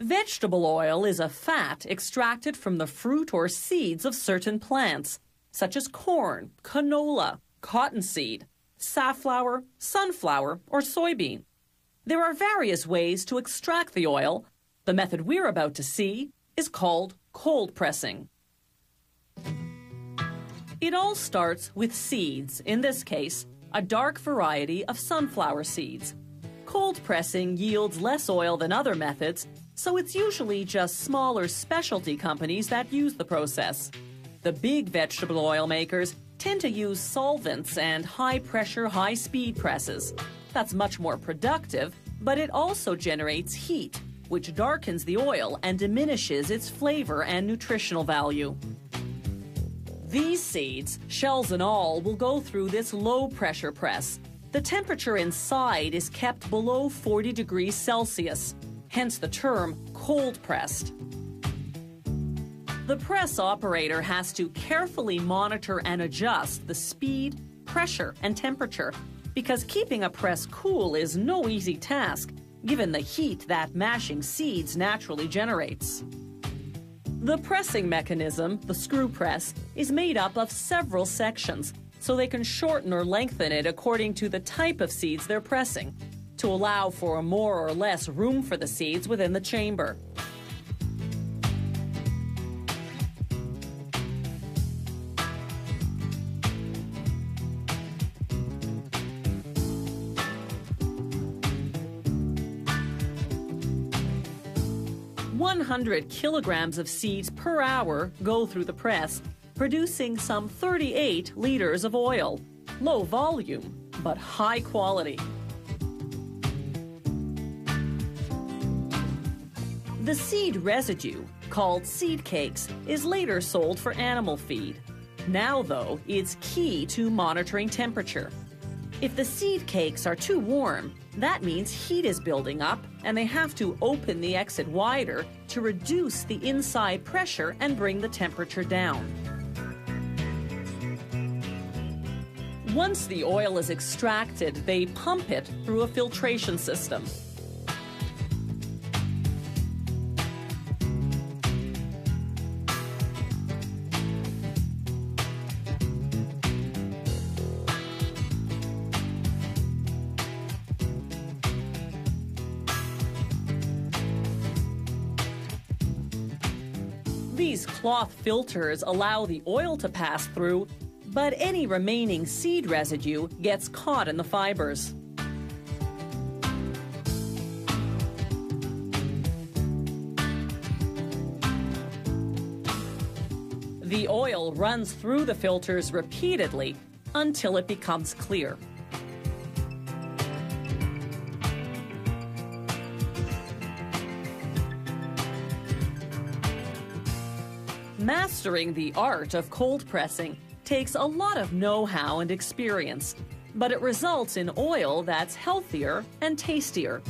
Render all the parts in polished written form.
Vegetable oil is a fat extracted from the fruit or seeds of certain plants, such as corn, canola, cottonseed, safflower, sunflower, or soybean. There are various ways to extract the oil. The method we're about to see is called cold pressing. It all starts with seeds, in this case, a dark variety of sunflower seeds. Cold pressing yields less oil than other methods, so it's usually just smaller specialty companies that use the process. The big vegetable oil makers tend to use solvents and high-pressure, high-speed presses. That's much more productive, but it also generates heat, which darkens the oil and diminishes its flavor and nutritional value. These seeds, shells and all, will go through this low-pressure press. The temperature inside is kept below 40 degrees Celsius, hence the term cold-pressed. The press operator has to carefully monitor and adjust the speed, pressure, and temperature, because keeping a press cool is no easy task, given the heat that mashing seeds naturally generates. The pressing mechanism, the screw press, is made up of several sections, so they can shorten or lengthen it according to the type of seeds they're pressing, to allow for more or less room for the seeds within the chamber. "100 kilograms of seeds per hour go through the press, producing some 38 liters of oil. Low volume, but high quality." The seed residue, called seed cakes, is later sold for animal feed. Now, though, it's key to monitoring temperature. If the seed cakes are too warm, that means heat is building up, and they have to open the exit wider to reduce the inside pressure and bring the temperature down. Once the oil is extracted, they pump it through a filtration system. These cloth filters allow the oil to pass through, but any remaining seed residue gets caught in the fibers. The oil runs through the filters repeatedly until it becomes clear. Mastering the art of cold pressing takes a lot of know-how and experience, but it results in oil that's healthier and tastier.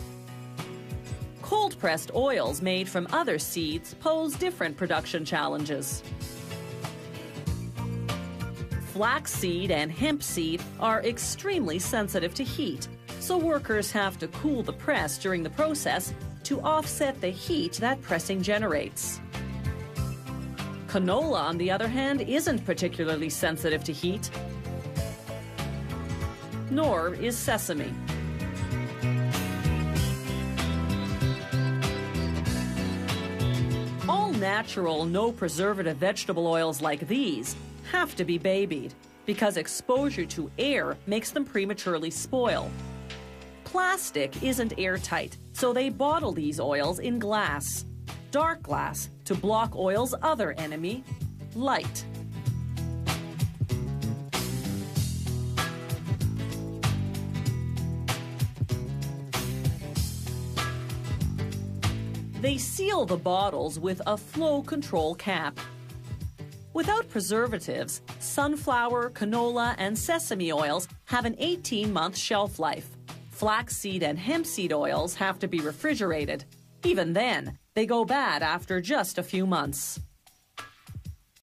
Cold-pressed oils made from other seeds pose different production challenges. Flaxseed and hemp seed are extremely sensitive to heat, so workers have to cool the press during the process to offset the heat that pressing generates. Canola, on the other hand, isn't particularly sensitive to heat, nor is sesame. All natural, no preservative vegetable oils like these have to be babied because exposure to air makes them prematurely spoil. Plastic isn't airtight, so they bottle these oils in glass. Dark glass to block oil's other enemy, light. They seal the bottles with a flow control cap. Without preservatives, sunflower, canola, and sesame oils have an 18-month shelf life. Flaxseed and hemp seed oils have to be refrigerated. Even then, they go bad after just a few months.